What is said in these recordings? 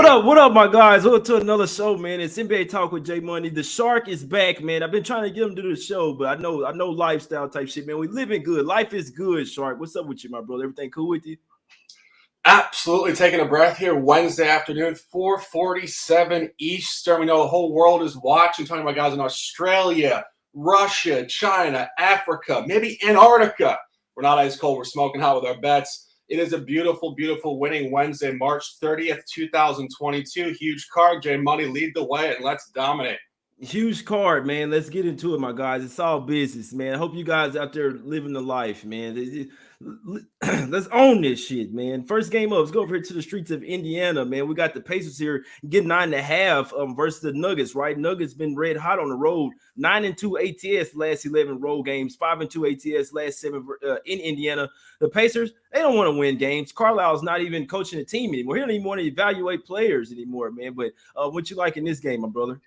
What up, my guys? Welcome to another show, man. It's NBA Talk with Jay Money. The Shark is back, man. I've been trying to get him to do the show, but I know lifestyle type shit, man. We living good. Life is good, Shark. What's up with you, my brother? Everything cool with you? Absolutely taking a breath here Wednesday afternoon, 4:47 Eastern. We know the whole world is watching, talking about guys in Australia, Russia, China, Africa, maybe Antarctica. We're not ice cold. We're smoking hot with our bets. It is a beautiful, beautiful winning Wednesday, March 30th, 2022. Huge card. Jay Money, lead the way, and let's dominate. Huge card, man. Let's get into it, my guys. It's all business, man. I hope you guys out there living the life, man. Let's own this shit, man. First game up. Let's go over here to the streets of Indiana, man. We got the Pacers here getting 9.5 versus the Nuggets, right? Nuggets been red hot on the road. 9-2 ATS last 11 road games. 5-2 ATS last 7 in Indiana. The Pacers, they don't want to win games. Carlisle's not even coaching the team anymore. He don't even want to evaluate players anymore, man. But what you like in this game, my brother?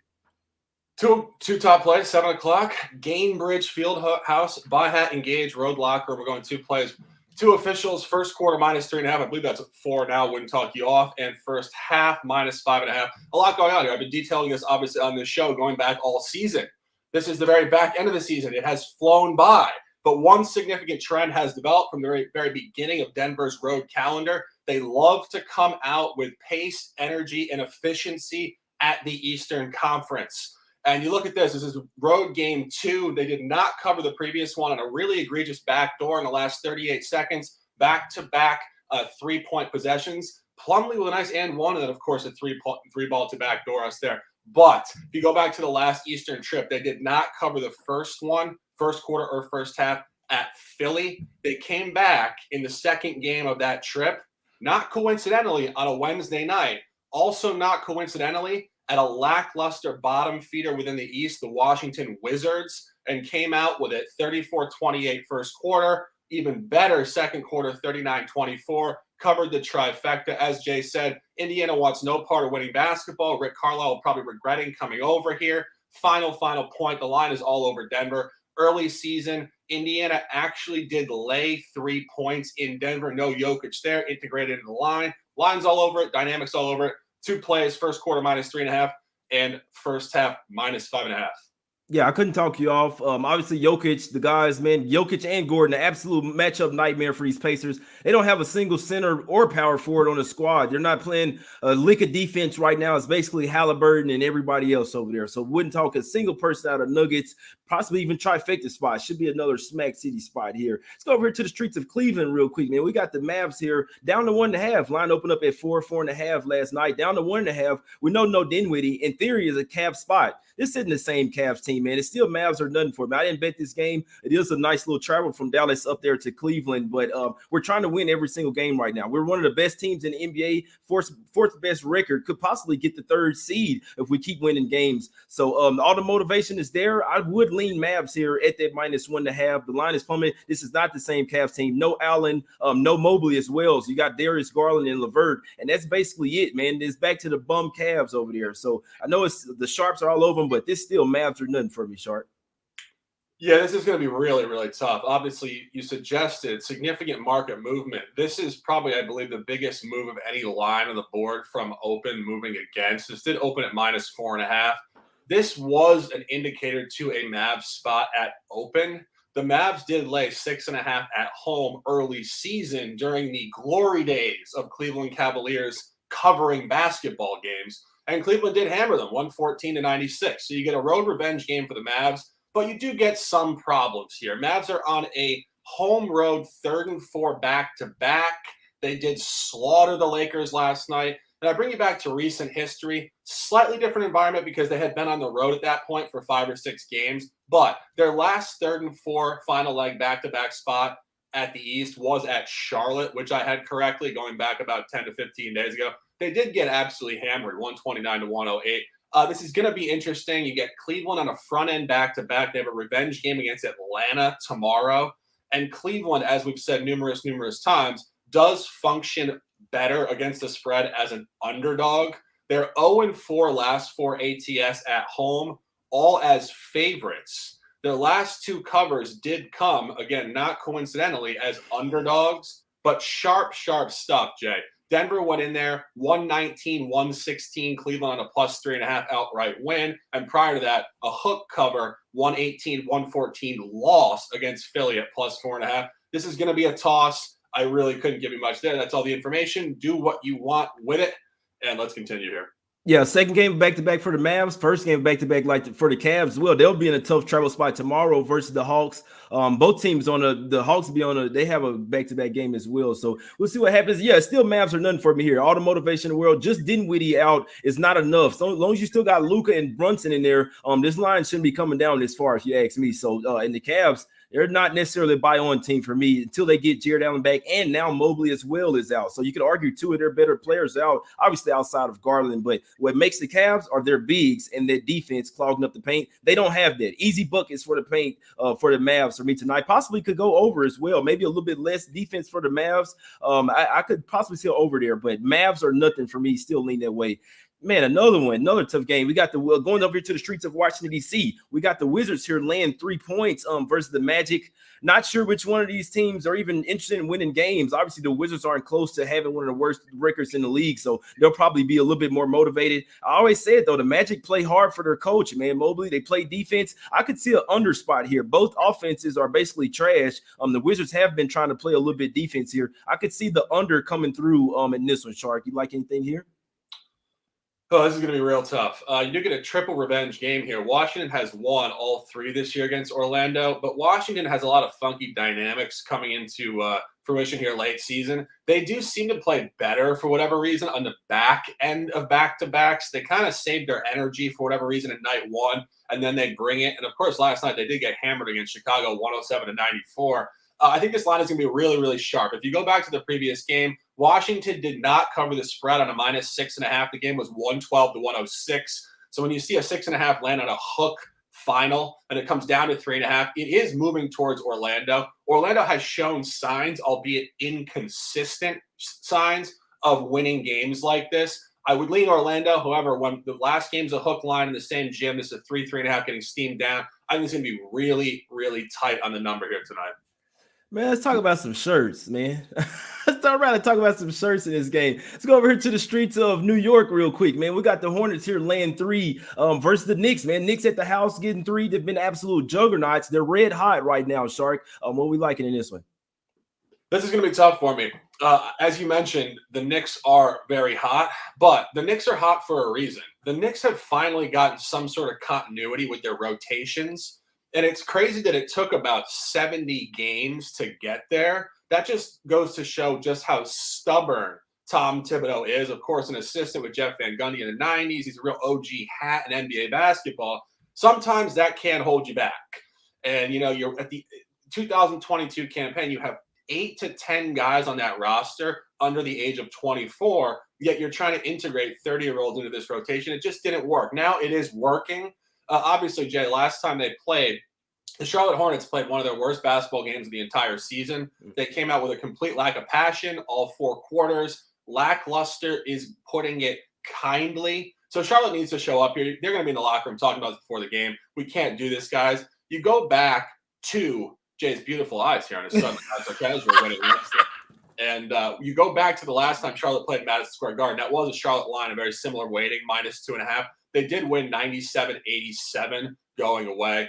Two top plays, 7 o'clock. Gainbridge Fieldhouse, Buy Hat Engage, Road Locker. We're going 2 plays. 2 officials, first quarter -3.5. I believe that's 4 now. Wouldn't talk you off. And first half -5.5. A lot going on here. I've been detailing this obviously on this show going back all season. This is the very back end of the season. It has flown by. But one significant trend has developed from the very, very beginning of Denver's road calendar. They love to come out with pace, energy, and efficiency at the Eastern Conference. And you look at this. This is road game 2. They did not cover the previous one on a really egregious backdoor in the last 38 seconds. Back-to-back 3-point possessions. Plumlee with a nice and one, and then, of course, a three-ball to backdoor us there. But if you go back to the last Eastern trip, they did not cover the first one, first quarter or first half at Philly. They came back in the second game of that trip, not coincidentally, on a Wednesday night. Also not coincidentally, at a lackluster bottom feeder within the East, the Washington Wizards, and came out with it 34-28 first quarter. Even better second quarter, 39-24. Covered the trifecta. As Jay said, Indiana wants no part of winning basketball. Rick Carlisle probably regretting coming over here. Final point. The line is all over Denver. Early season, Indiana actually did lay 3 points in Denver. No Jokic there, integrated in the line. Line's all over it, dynamics all over it. 2 plays, first quarter -3.5, and first half -5.5. Yeah, I couldn't talk you off. Obviously, Jokic, the guys, man, Jokic and Gordon, an absolute matchup nightmare for these Pacers. They don't have a single center or power forward on the squad. They're not playing a lick of defense right now. It's basically Halliburton and everybody else over there. So wouldn't talk a single person out of Nuggets, possibly even trifecta spot. Should be another Smack City spot here. Let's go over here to the streets of Cleveland real quick, man. We got the Mavs here down to 1.5. Line opened up at 4.5 last night. Down to 1.5. We know no Dinwiddie, in theory, is a Cavs spot. This isn't the same Cavs team, man. It's still Mavs or nothing for me. I didn't bet this game. It is a nice little travel from Dallas up there to Cleveland, but we're trying to win every single game right now. We're one of the best teams in the NBA. Fourth best record. Could possibly get the 3rd seed if we keep winning games. So all the motivation is there. I would lean Mavs here at that -1.5. The line is plummeting. This is not the same Cavs team. No Allen, no Mobley as well. So you got Darius Garland and LeVert, and that's basically it, man. It's back to the bum Cavs over there. So I know it's the Sharps are all over them, but this still Mavs are nothing for me, Sharp. Yeah, this is going to be really, really tough. Obviously, you suggested significant market movement. This is probably, I believe, the biggest move of any line on the board from open moving against. This did open at -4.5. This was an indicator to a Mavs spot at open. The Mavs did lay 6.5 at home early season during the glory days of Cleveland Cavaliers covering basketball games. And Cleveland did hammer them, 114-96. So you get a road revenge game for the Mavs, but you do get some problems here. Mavs are on a home road 3rd and 4 back-to-back. They did slaughter the Lakers last night. And I bring you back to recent history. Slightly different environment because they had been on the road at that point for 5 or 6 games. But their last 3rd and 4 final leg back-to-back spot at the East was at Charlotte, which I had correctly going back about 10 to 15 days ago. They did get absolutely hammered, 129-108. This is going to be interesting. You get Cleveland on a front-end back-to-back. They have a revenge game against Atlanta tomorrow. And Cleveland, as we've said numerous times, does function better against the spread as an underdog. They're 0-4 last 4 ATS at home, all as favorites. Their last 2 covers did come, again, not coincidentally, as underdogs, but sharp stuff, Jay. Denver went in there, 119-116, Cleveland on a +3.5 outright win. And prior to that, a hook cover, 118-114 loss against Philly at +4.5. This is going to be a toss. I really couldn't give you much there. That's all the information. Do what you want with it. And let's continue here. Yeah, second game back-to-back for the Mavs. First game back-to-back for the Cavs as well. They'll be in a tough travel spot tomorrow versus the Hawks. Both teams the Hawks they have a back-to-back game as well. So we'll see what happens. Yeah, still Mavs are nothing for me here. All the motivation in the world. Just Dinwiddie out is not enough. So as long as you still got Luka and Brunson in there, this line shouldn't be coming down this far if you ask me. So in the Cavs, they're not necessarily a buy-on team for me until they get Jared Allen back, and now Mobley as well is out. So you could argue two of their better players out, obviously outside of Garland. But what makes the Cavs are their bigs and their defense clogging up the paint. They don't have that. Easy buckets for the paint for the Mavs for me tonight. Possibly could go over as well. Maybe a little bit less defense for the Mavs. I could possibly see over there, but Mavs are nothing for me. Still lean that way. Man, another tough game. We got going over here to the streets of Washington, D.C. We got the Wizards here laying 3 points versus the Magic. Not sure which one of these teams are even interested in winning games. Obviously, the Wizards aren't close to having one of the worst records in the league, so they'll probably be a little bit more motivated. I always said, though, the Magic play hard for their coach, man. Mobley, they play defense. I could see an under spot here. Both offenses are basically trash. The Wizards have been trying to play a little bit defense here. I could see the under coming through in this one, Shark. You like anything here? Oh, this is going to be real tough. You do get a triple revenge game here. Washington has won all 3 this year against Orlando, but Washington has a lot of funky dynamics coming into fruition here late season. They do seem to play better for whatever reason on the back end of back-to-backs. They kind of save their energy for whatever reason at night 1, and then they bring it. And, of course, last night they did get hammered against Chicago 107-94. I think this line is going to be really, really sharp. If you go back to the previous game, Washington did not cover the spread on a -6.5. The game was 112-106. So when you see a 6.5 land on a hook final and it comes down to 3.5, it is moving towards Orlando. Orlando has shown signs, albeit inconsistent signs, of winning games like this. I would lean Orlando. However, when the last game's a hook line in the same gym, this is a 3.5 getting steamed down. I think it's going to be really, really tight on the number here tonight. Man, let's talk about some shirts, man. Let's talk about some shirts in this game. Let's go over here to the streets of New York real quick, man. We got the Hornets here laying 3 versus the Knicks, man. Knicks at the house getting 3. They've been absolute juggernauts. They're red hot right now, Shark. What are we liking in this one? This is going to be tough for me. As you mentioned, the Knicks are very hot, but the Knicks are hot for a reason. The Knicks have finally gotten some sort of continuity with their rotations. And it's crazy that it took about 70 games to get there. That just goes to show just how stubborn Tom Thibodeau is. Of course, an assistant with Jeff Van Gundy in the 90s. He's a real OG hat in NBA basketball. Sometimes that can hold you back. And, you're at the 2022 campaign, you have 8 to 10 guys on that roster under the age of 24, yet you're trying to integrate 30-year-olds into this rotation. It just didn't work. Now it is working. Obviously, Jay, last time they played, the Charlotte Hornets played one of their worst basketball games of the entire season. They came out with a complete lack of passion all 4 quarters. Lackluster is putting it kindly. So Charlotte needs to show up here. They're going to be in the locker room talking about this before the game. We can't do this, guys. You go back to Jay's beautiful eyes here on his Sunday. And you go back to the last time Charlotte played Madison Square Garden. That was a Charlotte line, a very similar weighting, -2.5. They did win 97-87 going away.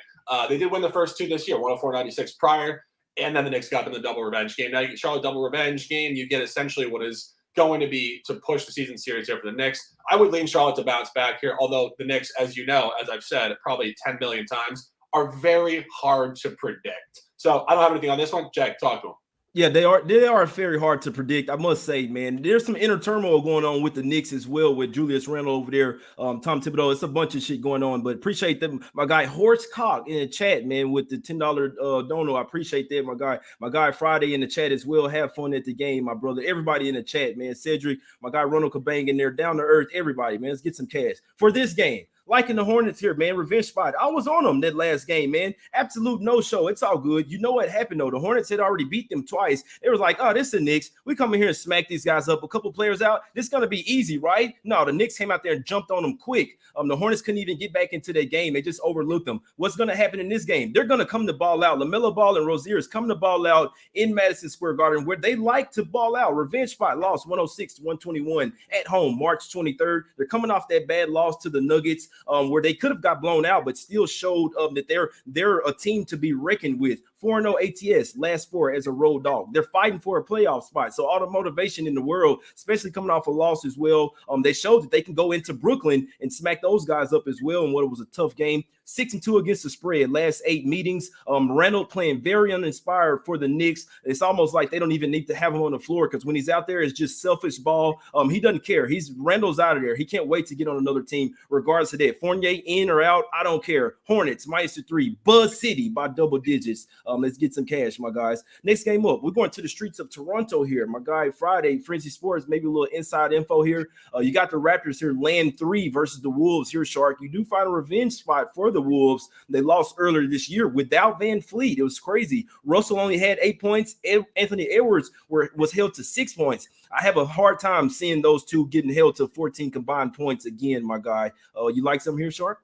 They did win the first 2 this year, 104-96 prior, and then the Knicks got them the double revenge game. Now you get Charlotte double revenge game. You get essentially what is going to be to push the season series here for the Knicks. I would lean Charlotte to bounce back here, although the Knicks, as you know, as I've said probably 10 million times, are very hard to predict. So I don't have anything on this one. Jack, talk to him. Yeah, they are very hard to predict. I must say, man, there's some inner turmoil going on with the Knicks as well with Julius Randle over there, Tom Thibodeau. It's a bunch of shit going on, but appreciate them. My guy Horst Cock in the chat, man, with the $10 dono. I appreciate that, my guy Friday in the chat as well. Have fun at the game, my brother. Everybody in the chat, man. Cedric, my guy Ronald Kabang in there, down to earth. Everybody, man. Let's get some cash for this game. Liking the Hornets here, man. Revenge spot. I was on them that last game, man. Absolute no-show. It's all good. You know what happened, though. The Hornets had already beat them twice. They was like, oh, this is the Knicks. We come in here and smack these guys up. A couple players out. This is going to be easy, right? No, the Knicks came out there and jumped on them quick. The Hornets couldn't even get back into that game. They just overlooked them. What's going to happen in this game? They're going to come to ball out. LaMelo Ball and Rozier is coming to ball out in Madison Square Garden, where they like to ball out. Revenge spot lost 106-121 at home, March 23rd. They're coming off that bad loss to the Nuggets, where they could have got blown out, but still showed that they're a team to be reckoned with. 4-0 ATS, last four as a road dog. They're fighting for a playoff spot. So all the motivation in the world, especially coming off a loss as well. They showed that they can go into Brooklyn and smack those guys up as well in what was a tough game. 6-2 against the spread, last 8 meetings. Randall playing very uninspired for the Knicks. It's almost like they don't even need to have him on the floor, because when he's out there, it's just selfish ball. He doesn't care. Randall's out of there. He can't wait to get on another team, regardless of that. Fournier in or out, I don't care. Hornets -3. Buzz City by double digits. Let's get some cash, my guys. Next game up, we're going to the streets of Toronto here. My guy Friday, Frenzy Sports, maybe a little inside info here. You got the Raptors here, laying 3 versus the Wolves here, Shark. You do find a revenge spot for the Wolves. They lost earlier this year without Van Fleet. It was crazy. Russell only had 8 points. Anthony Edwards was held to 6 points. I have a hard time seeing those two getting held to 14 combined points again, my guy. You like some here, Shark?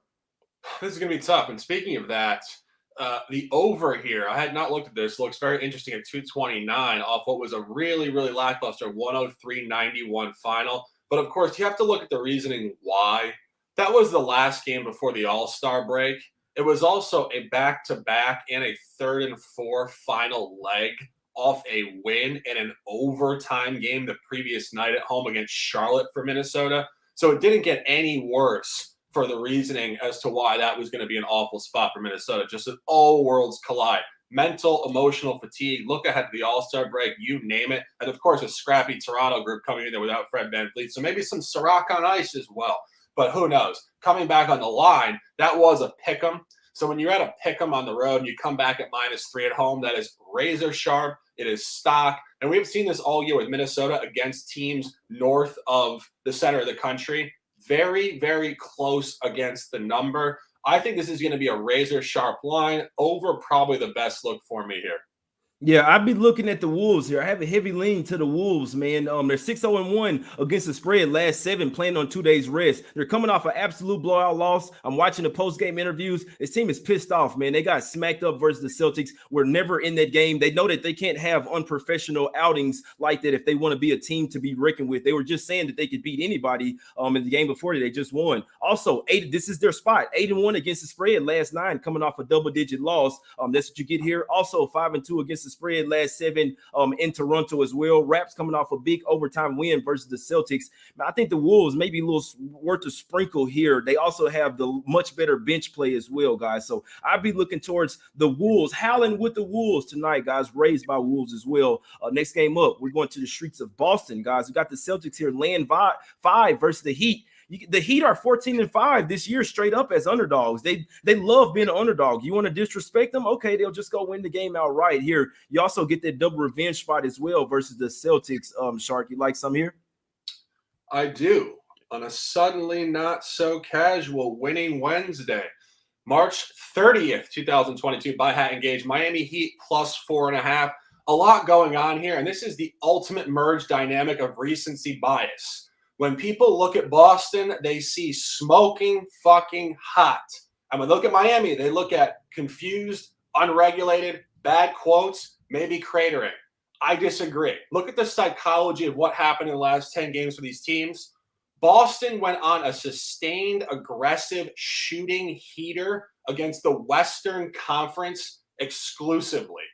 This is going to be tough. And speaking of that, the over here, I had not looked at this, looks very interesting at 229 off what was a really, really lackluster 103-91 final. But of course, you have to look at the reasoning why. That was the last game before the All-Star break. It was also a back-to-back and a 3rd and 4 final leg off a win in an overtime game the previous night at home against Charlotte for Minnesota. So it didn't get any worse for the reasoning as to why that was going to be an awful spot for Minnesota. Just as all worlds collide. Mental, emotional fatigue, look ahead to the All-Star break, you name it. And, of course, a scrappy Toronto group coming in there without Fred VanVleet. So maybe some Ciroc on ice as well. But who knows? Coming back on the line, that was a pick'em. So when you're at a pick'em on the road and you come back at -3 at home, that is razor sharp. It is stock. And we've seen this all year with Minnesota against teams north of the center of the country. Very, very close against the number. I think this is going to be a razor sharp line. Over probably the best look for me here. Yeah, I'd be looking at the Wolves here. I have a heavy lean to the Wolves, man. They're 6-0-1 against the spread, last 7, playing on 2 days rest. They're coming off an absolute blowout loss. I'm watching the post-game interviews. This team is pissed off, man. They got smacked up versus the Celtics. We're never in that game. They know that they can't have unprofessional outings like that if they want to be a team to be reckoned with. They were just saying that they could beat anybody in the game before they just won. Also, this is their spot. 8-1 against the spread, last 9, coming off a double-digit loss. That's what you get here. Also, 5-2 against the spread, last 7 in Toronto as well. Raps coming off a big overtime win versus the Celtics. I think the Wolves maybe a little worth a sprinkle here. They also have the much better bench play as well, guys. So I'd be looking towards the Wolves, howling with the Wolves tonight, guys, raised by Wolves as well. Next game up, we're going to the streets of Boston, guys. We got the Celtics here laying 5 versus the Heat. The Heat are 14-5 this year straight up as underdogs. They love being an underdog. You want to disrespect them? Okay, they'll just go win the game outright here. You also get that double revenge spot as well versus the Celtics. Shark, you like some here? I do. On a suddenly not so casual winning Wednesday, March 30th, 2022, by Hat and Gauge, Miami Heat +4.5. A lot going on here, and this is the ultimate merge dynamic of recency bias. When people look at Boston, they see smoking fucking hot. And when they look at Miami, they look at confused, unregulated, bad quotes, maybe cratering. I disagree. Look at the psychology of what happened in the last 10 games for these teams. Boston went on a sustained, aggressive shooting heater against the Western Conference exclusively.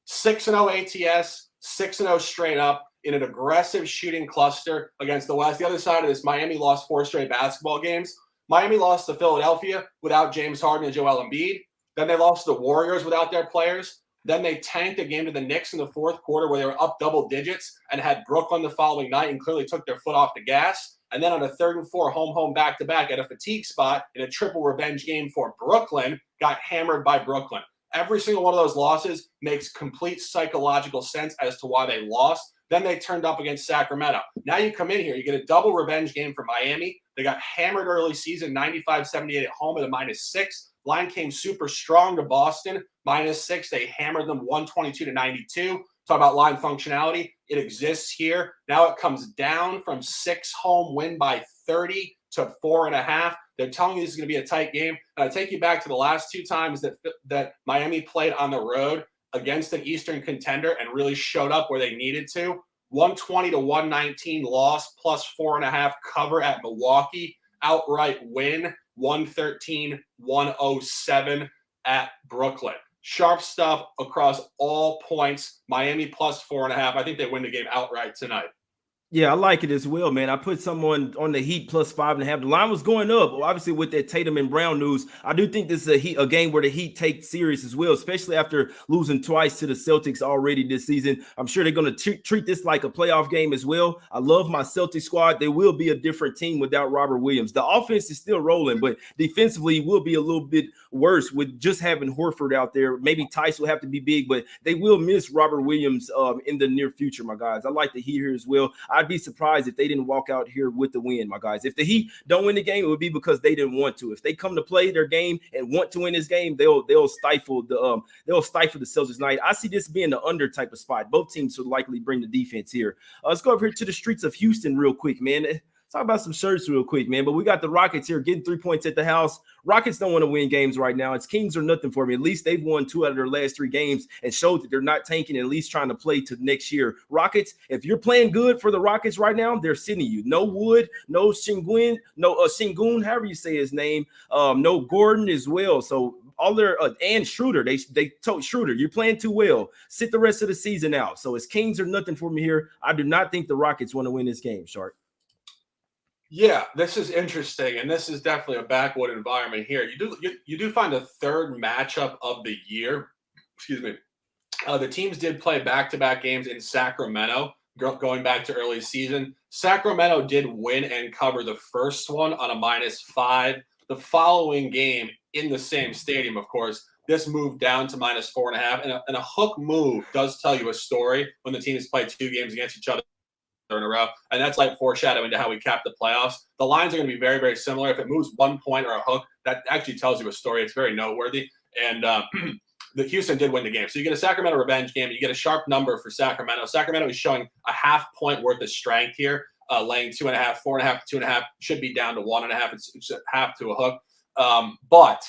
6-0 ATS, 6-0 straight up in an aggressive shooting cluster against the West. The other side of this, Miami lost 4 straight basketball games. Miami lost to Philadelphia without James Harden and Joel Embiid. Then they lost to the Warriors without their players. Then they tanked a game to the Knicks in the 4th quarter where they were up double digits and had Brooklyn the following night and clearly took their foot off the gas. And then on a 3rd and 4 home back-to-back at a fatigue spot in a triple revenge game for Brooklyn, got hammered by Brooklyn. Every single one of those losses makes complete psychological sense as to why they lost. Then they turned up against Sacramento. Now you come in here, you get a double revenge game for Miami. They got hammered early season, 95-78 at home at a -6. Line came super strong to Boston, -6. They hammered them 122-92. Talk about line functionality. It exists here. Now it comes down from 6 home win by 30 to 4.5. They're telling you this is going to be a tight game. And I take you back to the last 2 times that Miami played on the road against an Eastern contender and really showed up where they needed to. 120-119 loss, plus 4.5 cover at Milwaukee. Outright win, 113-107 at Brooklyn. Sharp stuff across all points. Miami plus 4.5. I think they win the game outright tonight. Yeah, I like it as well, man. I put someone on the Heat plus 5.5. The line was going up, obviously, with that Tatum and Brown news. I do think this is a game where the Heat take serious as well, especially after losing twice to the Celtics already this season. I'm sure they're going to treat this like a playoff game as well. I love my Celtics squad. They will be a different team without Robert Williams. The offense is still rolling, but defensively will be a little bit worse with just having Horford out there. Maybe Tice will have to be big, but they will miss Robert Williams in the near future, my guys. I like the Heat here as well. I'd be surprised if they didn't walk out here with the win, my guys. If the Heat don't win the game, it would be because they didn't want to. If they come to play their game and want to win this game, they'll stifle the Celtics tonight. I see this being the under type of spot. Both teams will likely bring the defense here. Let's go over here to the streets of Houston real quick, man. Talk about some shirts real quick, man. But we got the Rockets here getting 3 points at the house. Rockets don't want to win games right now. It's Kings or nothing for me. At least they've won 2 out of their last 3 games and showed that they're not tanking, at least trying to play to next year. Rockets, if you're playing good for the Rockets right now, they're sending you. No Wood, no Shingun, Shingun, however you say his name. No Gordon as well. So all their and Schroeder, they told Schroeder, you're playing too well. Sit the rest of the season out. So it's Kings or nothing for me here. I do not think the Rockets want to win this game, Shark. Yeah, this is interesting, and this is definitely a backwood environment here. You do find a third matchup of the year. Excuse me. The teams did play back-to-back games in Sacramento going back to early season. Sacramento did win and cover the first one on a -5. The following game in the same stadium, of course, this moved down to -4.5. And a hook move does tell you a story when the teams play 2 games against each other in a row, and that's like foreshadowing to how we cap the playoffs. The lines are going to be very, very similar. If it moves 1 point or a hook, that actually tells you a story. It's very noteworthy. And the Houston did win the game. So you get a Sacramento revenge game. You get a sharp number for Sacramento. Sacramento is showing a ½ point worth of strength here, laying 2.5, 4.5, 2.5, should be down to 1.5. It's a half to a hook. But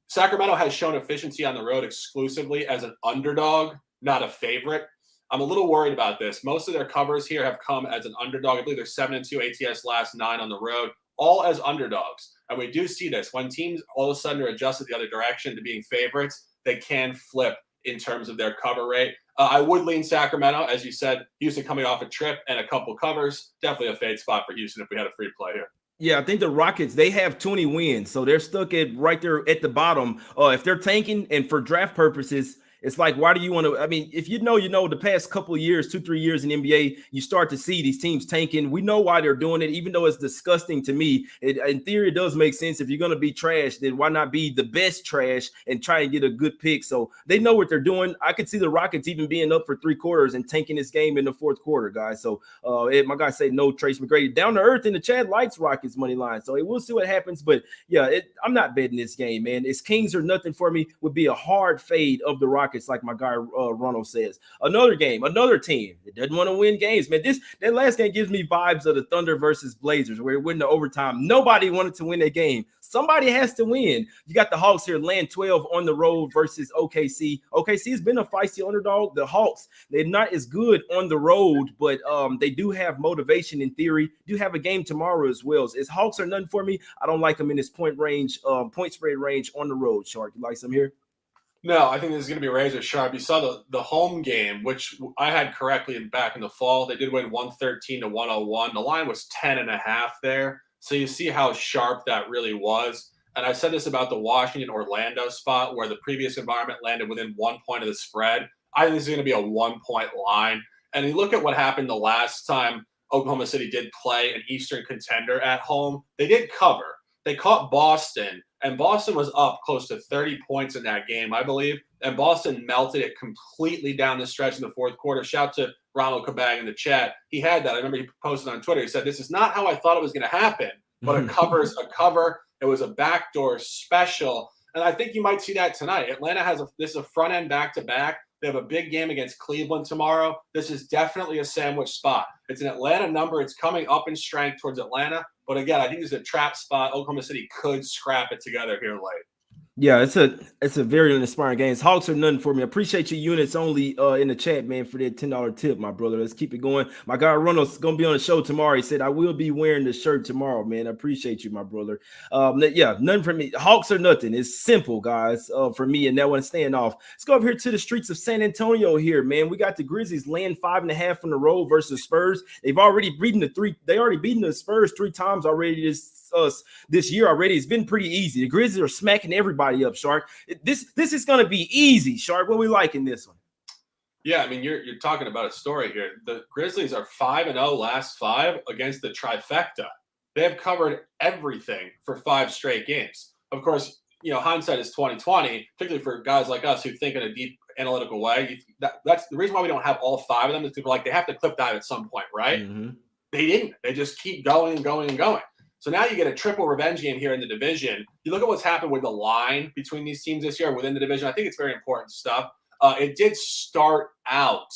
Sacramento has shown efficiency on the road exclusively as an underdog, not a favorite. I'm a little worried about this. Most of their covers here have come as an underdog. I believe they're 7-2 ATS last 9 on the road, all as underdogs. And we do see this. When teams all of a sudden are adjusted the other direction to being favorites, they can flip in terms of their cover rate. I would lean Sacramento. As you said, Houston coming off a trip and a couple covers. Definitely a fade spot for Houston if we had a free play here. Yeah, I think the Rockets, they have 20 wins, so they're stuck at right there at the bottom. If they're tanking and for draft purposes, it's like, why do you want to? I mean, if you know, the past couple of years, 2-3 years in the NBA, you start to see these teams tanking. We know why they're doing it, even though it's disgusting to me. In theory, it does make sense. If you're going to be trash, then why not be the best trash and try and get a good pick? So they know what they're doing. I could see the Rockets even being up for 3 quarters and tanking this game in the 4th quarter, guys. So my guy said no, Trace McGrady. Down to earth in the chat likes Rockets money line. So we'll see what happens. But yeah, I'm not betting this game, man. It's Kings or nothing for me. Would be a hard fade of the Rockets, like my guy Ronald says. Another game, another team that doesn't want to win games, man. That last game gives me vibes of the Thunder versus Blazers, where it went to overtime. Nobody wanted to win that game. Somebody has to win. You got the Hawks here laying 12 on the road versus OKC. OKC has been a feisty underdog. The Hawks, they're not as good on the road, but they do have motivation in theory. Do have a game tomorrow as well. It's Hawks are nothing for me. I don't like them in this point spread range on the road. Shark, you like some here? No, I think this is going to be razor sharp. You saw the home game, which I had correctly back in the fall. They did win 113-101. The line was 10.5 there. So you see how sharp that really was. And I said this about the Washington-Orlando spot where the previous environment landed within 1 point of the spread. I think this is going to be a 1-point line. And you look at what happened the last time Oklahoma City did play an Eastern contender at home. They did cover. They caught Boston, and Boston was up close to 30 points in that game, I believe. And Boston melted it completely down the stretch in the 4th quarter. Shout to Ronald Kabag in the chat. He had that. I remember he posted on Twitter. He said, "This is not how I thought it was going to happen." but a cover is a cover. It was a backdoor special. And I think you might see that tonight. Atlanta this is a front end back-to-back. They have a big game against Cleveland tomorrow. This is definitely a sandwich spot. It's an Atlanta number. It's coming up in strength towards Atlanta. But again, I think it's a trap spot. Oklahoma City could scrap it together here late. Yeah, it's a very inspiring game. Hawks are nothing for me. Appreciate your units only in the chat, man, for that $10 tip, my brother. Let's keep it going. My guy Ronald's gonna be on the show tomorrow. He said I will be wearing the shirt tomorrow, man. I appreciate you, my brother. Yeah, nothing for me. Hawks are nothing. It's simple, guys, for me, and that one staying off. Let's go over here to the streets of San Antonio here, man. We got the Grizzlies laying 5.5 on the road versus Spurs. They've already beaten the Spurs 3 times already this year already. It's been pretty easy. The Grizzlies are smacking everybody up, Shark. This is going to be easy, Shark. What we like in this one? Yeah, I mean, you're talking about a story here. The Grizzlies are 5-0 last 5 against the trifecta. They have covered everything for 5 straight games. Of course, hindsight is 20/20, particularly for guys like us who think in a deep analytical way. That's the reason why we don't have all 5 of them. Is people like they have to cliff dive at some point, right? Mm-hmm. They didn't. They just keep going and going and going. So now you get a triple revenge game here in the division. You look at what's happened with the line between these teams this year within the division. I think it's very important stuff. It did start out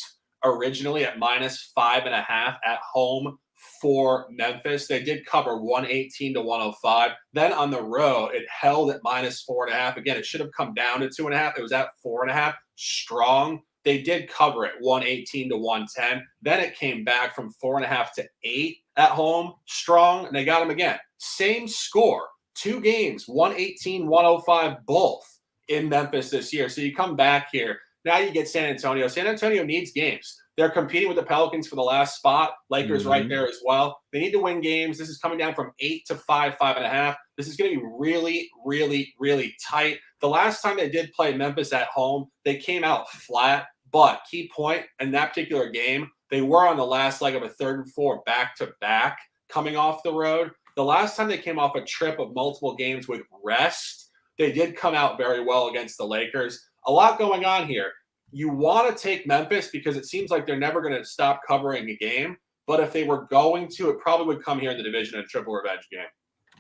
originally at -5.5 at home for Memphis. They did cover 118 to 105. Then on the road, it held at -4.5. Again, it should have come down to 2.5. It was at 4.5. Strong. They did cover it 118 to 110. Then it came back from 4.5 to 8 at home, strong, and they got them again. Same score, 2 games, 118-105 both in Memphis this year. So you come back here. Now you get San Antonio. San Antonio needs games. They're competing with the Pelicans for the last spot. Lakers right there as well. They need to win games. This is coming down from 8 to 5, 5.5. This is going to be really, really, really tight. The last time they did play Memphis at home, they came out flat. But key point in that particular game, they were on the last leg of a 3rd and 4 back-to-back coming off the road. The last time they came off a trip of multiple games with rest, they did come out very well against the Lakers. A lot going on here. You want to take Memphis because it seems like they're never going to stop covering a game. But if they were going to, it probably would come here in the division in a triple revenge game.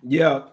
Yeah,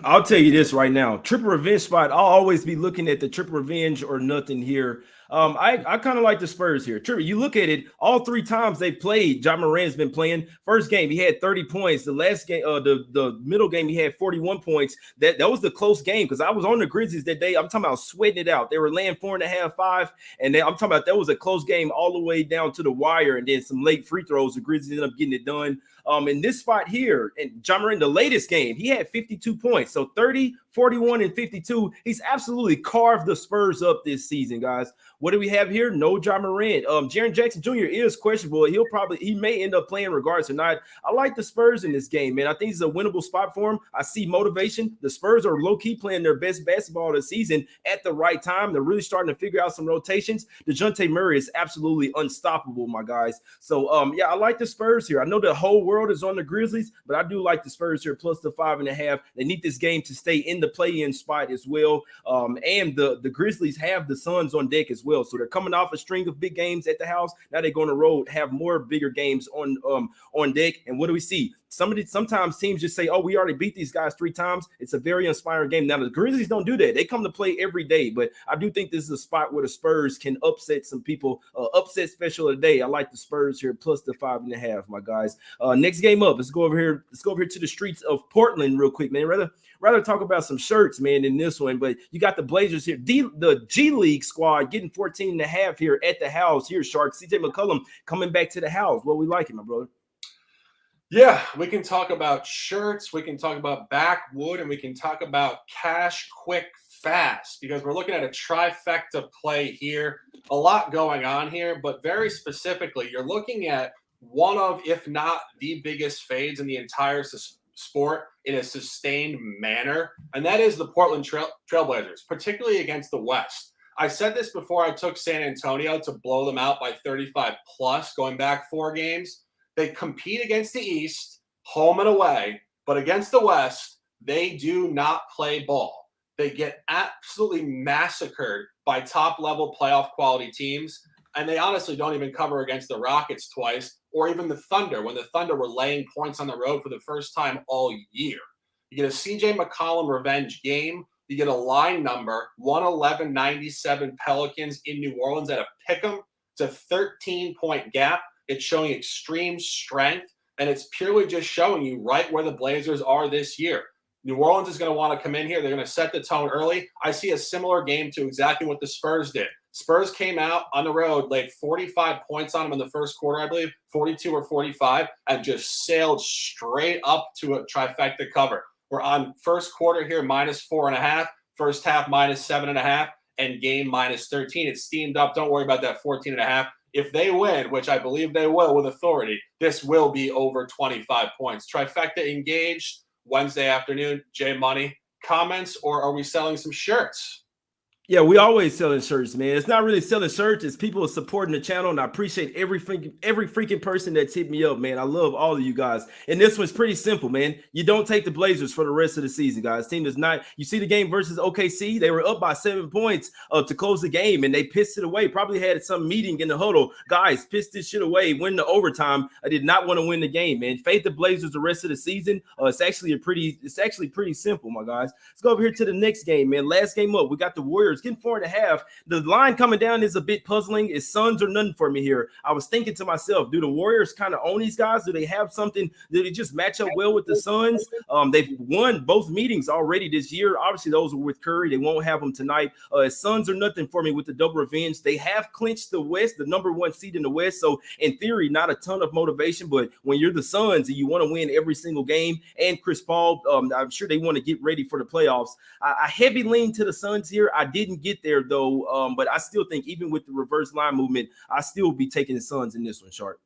I'll tell you this right now. Triple revenge spot. I'll always be looking at the triple revenge or nothing here. I kind of like the Spurs here. True, you look at it, all 3 times they played, Ja Morant's been playing. First game, he had 30 points. The last game, the middle game, he had 41 points. That was the close game because I was on the Grizzlies that day. I'm talking about sweating it out. They were laying 4.5, 5, and I'm talking about that was a close game all the way down to the wire, and then some late free throws. The Grizzlies ended up getting it done. In this spot here, and Ja Morant, the latest game, he had 52 points. So 30, 41, and 52. He's absolutely carved the Spurs up this season, guys. What do we have here? No Ja Morant. Jaren Jackson Jr. is questionable. He may end up playing regardless or not. I like the Spurs in this game, man. I think it's a winnable spot for him. I see motivation. The Spurs are low-key playing their best basketball of the season at the right time. They're really starting to figure out some rotations. DeJounte Murray is absolutely unstoppable, my guys. So, yeah, I like the Spurs here. I know the whole world is on the Grizzlies, but I do like the Spurs here plus the 5.5. They need this game to stay in the play-in spot as well. And the Grizzlies have the Suns on deck as well. So they're coming off a string of big games at the house. Now they're going to road, have more bigger games on deck. And what do we see? Sometimes teams just say, oh, we already beat these guys 3 times. It's a very inspiring game. Now, the Grizzlies don't do that. They come to play every day. But I do think this is a spot where the Spurs can upset some people. Upset special of the day. I like the Spurs here plus the 5.5, my guys. Next game up. Let's go over here to the streets of Portland real quick, man. Rather talk about some shirts, man, in this one. But you got the Blazers here. The G League squad getting 14.5 here at the house. Here, Shark. CJ McCollum coming back to the house. What we liking, my brother? Yeah, we can talk about shirts, we can talk about backwood, and we can talk about cash quick fast because we're looking at a trifecta play here. A lot going on here, but very specifically, you're looking at one of, if not the biggest fades in the entire sport in a sustained manner, and that is the Portland Trailblazers, particularly against the West. I said this before I took San Antonio to blow them out by 35 plus going back 4 games. They compete against the East, home and away, but against the West, they do not play ball. They get absolutely massacred by top-level playoff quality teams, and they honestly don't even cover against the Rockets twice or even the Thunder when the Thunder were laying points on the road for the first time all year. You get a CJ McCollum revenge game. You get a line number 111.97 Pelicans in New Orleans at a pick'em. It's a 13-point gap. It's showing extreme strength, and it's purely just showing you right where the Blazers are this year. New Orleans is going to want to come in here. They're going to set the tone early. I see a similar game to exactly what the Spurs did. Spurs came out on the road, laid 45 points on them in the first quarter, I believe, 42 or 45, and just sailed straight up to a trifecta cover. We're on first quarter here, -4.5, first half -7.5, and game -13. It's steamed up. Don't worry about that 14.5. If they win, which I believe they will with authority, this will be over 25 points. Trifecta engaged. Wednesday afternoon, Jay Money, comments, or are we selling some shirts? Yeah, we always selling shirts, man. It's not really selling shirts. It's people supporting the channel, and I appreciate every freaking person that's hit me up, man. I love all of you guys. And this one's pretty simple, man. You don't take the Blazers for the rest of the season, guys. Team does not. You see the game versus OKC? They were up by 7 points to close the game, and they pissed it away. Probably had some meeting in the huddle. Guys, pissed this shit away. Win the overtime. I did not want to win the game, man. Fade the Blazers the rest of the season. It's actually pretty simple, my guys. Let's go over here to the next game, man. Last game up, we got the Warriors getting 4.5. The line coming down is a bit puzzling. It's Suns or nothing for me here. I was thinking to myself, do the Warriors kind of own these guys? Do they have something? Do they just match up well with the Suns? They've won both meetings already this year. Obviously, those were with Curry. They won't have them tonight. Suns are nothing for me with the double revenge. They have clinched the West, the #1 seed in the West. So in theory, not a ton of motivation. But when you're the Suns and you want to win every single game, and Chris Paul, I'm sure they want to get ready for the playoffs. I heavy lean to the Suns here. I didn't get there though, but I still think even with the reverse line movement, I still be taking the Suns in this one, Sharp.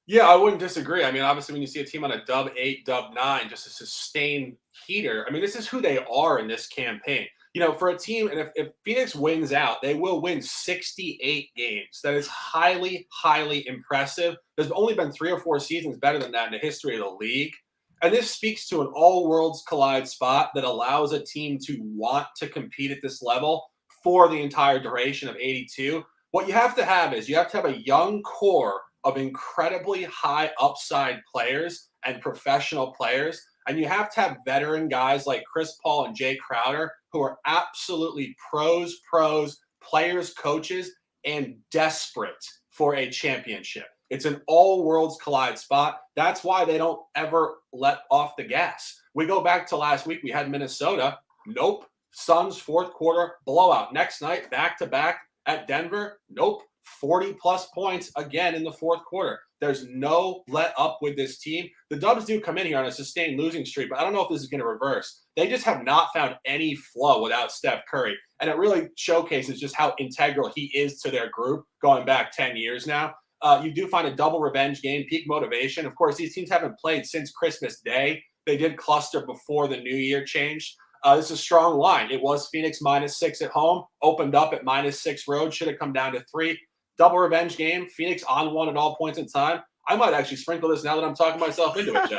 Yeah, I wouldn't disagree. I mean, obviously, when you see a team on a dub-8, dub-9, just a sustained heater, I mean, this is who they are in this campaign. You know, for a team, and if Phoenix wins out, they will win 68 games. That is highly, highly impressive. There's only been 3 or 4 seasons better than that in the history of the league. And this speaks to an all-worlds collide spot that allows a team to want to compete at this level for the entire duration of 82. What you have to have is you have to have a young core of incredibly high upside players and professional players. And you have to have veteran guys like Chris Paul and Jay Crowder who are absolutely pros, players, coaches, and desperate for a championship. It's an all-worlds collide spot. That's why they don't ever let off the gas. We go back to last week. We had Minnesota. Nope. Suns fourth quarter blowout. Next night, back-to-back at Denver. Nope. 40-plus points again in the fourth quarter. There's no let up with this team. The Dubs do come in here on a sustained losing streak, but I don't know if this is going to reverse. They just have not found any flow without Steph Curry. And it really showcases just how integral he is to their group going back 10 years now. You do find a double revenge game, peak motivation. Of course, these teams haven't played since Christmas Day. They did cluster before the New Year changed. This is a strong line. It was Phoenix -6 at home, opened up at -6 road, should have come down to 3. Double revenge game, Phoenix on 1 at all points in time. I might actually sprinkle this now that I'm talking myself into it, Jay.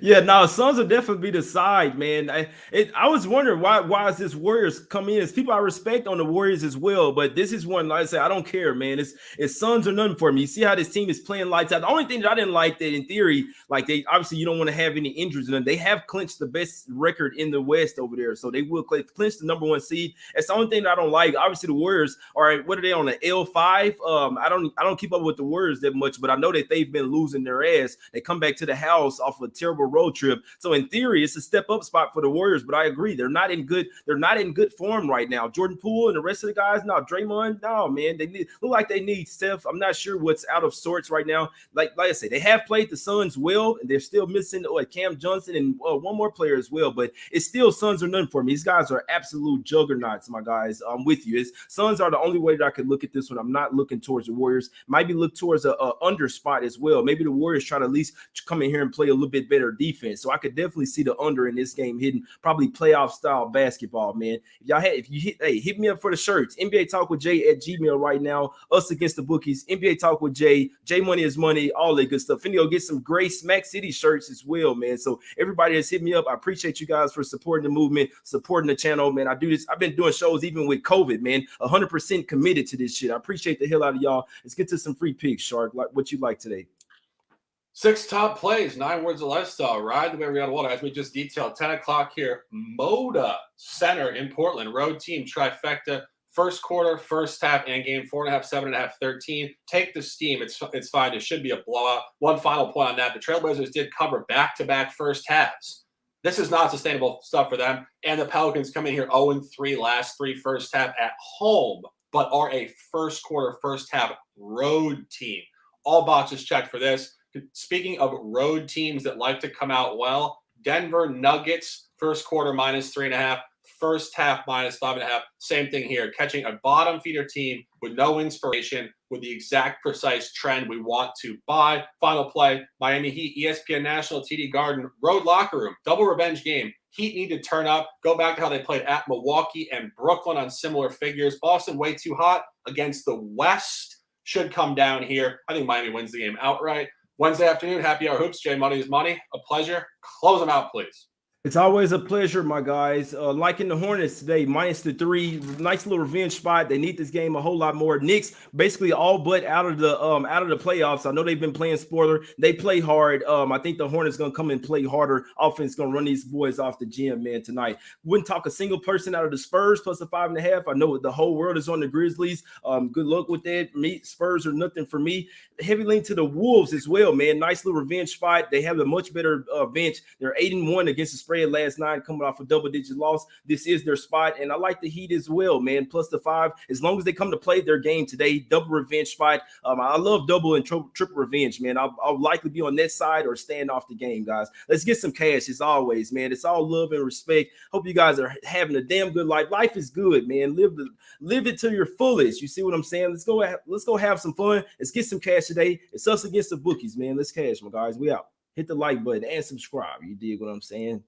Yeah, no, Suns will definitely be the side, man. I was wondering why is this Warriors come in? It's people I respect on the Warriors as well, but this is one, like I said, I don't care, man. It's Suns or nothing for me. You see how this team is playing lights out. The only thing that I didn't like that in theory, like they obviously you don't want to have any injuries in them. They have clinched the best record in the West over there, so they will clinch the #1 seed. That's the only thing that I don't like. Obviously, the Warriors are what are they on the L5? I don't keep up with the Warriors that much, but I know that they've been losing their ass. They come back to the house off a terrible road trip. So in theory, it's a step up spot for the Warriors, but I agree. They're not in good form right now. Jordan Poole and the rest of the guys, no, Draymond, no, man. They look like they need Steph. I'm not sure what's out of sorts right now. Like I said, they have played the Suns well, and they're still missing Cam Johnson and one more player as well, but it's still Suns or none for me. These guys are absolute juggernauts, my guys. I'm with you. Suns are the only way that I could look at this one. I'm not looking towards the Warriors. Might be look towards a under spot as well. Maybe the Warriors try to at least come in here and play a little bit better defense. So I could definitely see the under in this game hitting probably playoff style basketball, man. Hit me up for the shirts. NbaTalkWithJay@gmail right now. Us against the bookies. NBA Talk with Jay. Jay Money is money. All that good stuff. Finna go get some gray Smack City shirts as well, man. So everybody that's hit me up, I appreciate you guys for supporting the movement, supporting the channel, man. I do this. I've been doing shows even with COVID, man. 100% committed to this shit. I appreciate the hell out of y'all. Let's get to some free picks, Shark. Like what you like today. 6 top plays, 9 words of lifestyle. Ride the way we got water. As we just detailed, 10 o'clock here. Moda Center in Portland. Road team trifecta. First quarter, first half, and game 4.5, 7.5, 13. Take the steam. It's fine. It should be a blowout. One final point on that. The Trailblazers did cover back-to-back first halves. This is not sustainable stuff for them. And the Pelicans come in here 0-3 last 3 first half at home, but are a first quarter, first half road team. All boxes checked for this. Speaking of road teams that like to come out well, Denver Nuggets, first quarter -3.5, first half -5.5. Same thing here, catching a bottom feeder team with no inspiration, with the exact precise trend we want to buy. Final play, Miami Heat, ESPN National, TD Garden, road locker room, double revenge game. Heat need to turn up, go back to how they played at Milwaukee and Brooklyn on similar figures. Boston way too hot against the West. Should come down here. I think Miami wins the game outright. Wednesday afternoon, happy hour hoops. Jay Money is money. A pleasure. Close them out, please. It's always a pleasure, my guys. Liking the Hornets today, -3. Nice little revenge spot. They need this game a whole lot more. Knicks basically all but out of the playoffs. I know they've been playing spoiler. They play hard. I think the Hornets gonna come and play harder. Offense gonna run these boys off the gym, man, tonight. Wouldn't talk a single person out of the Spurs plus a 5.5. I know the whole world is on the Grizzlies. Good luck with that. Spurs are nothing for me. Heavy link to the Wolves as well, man. Nice little revenge spot. They have a much better bench. They're 8-1 against the spread last night, coming off a double-digit loss. This is their spot, and I like the Heat as well, man. Plus the 5, as long as they come to play their game today. Double revenge spot. I love double and triple revenge, man. I'll likely be on that side or stand off the game, guys. Let's get some cash as always, man. It's all love and respect. Hope you guys are having a damn good life. Life is good, man. Live it to your fullest. You see what I'm saying? Let's go have some fun. Let's get some cash today. It's us against the bookies, man. Let's cash, my guys. We out. Hit the like button and subscribe. You dig what I'm saying?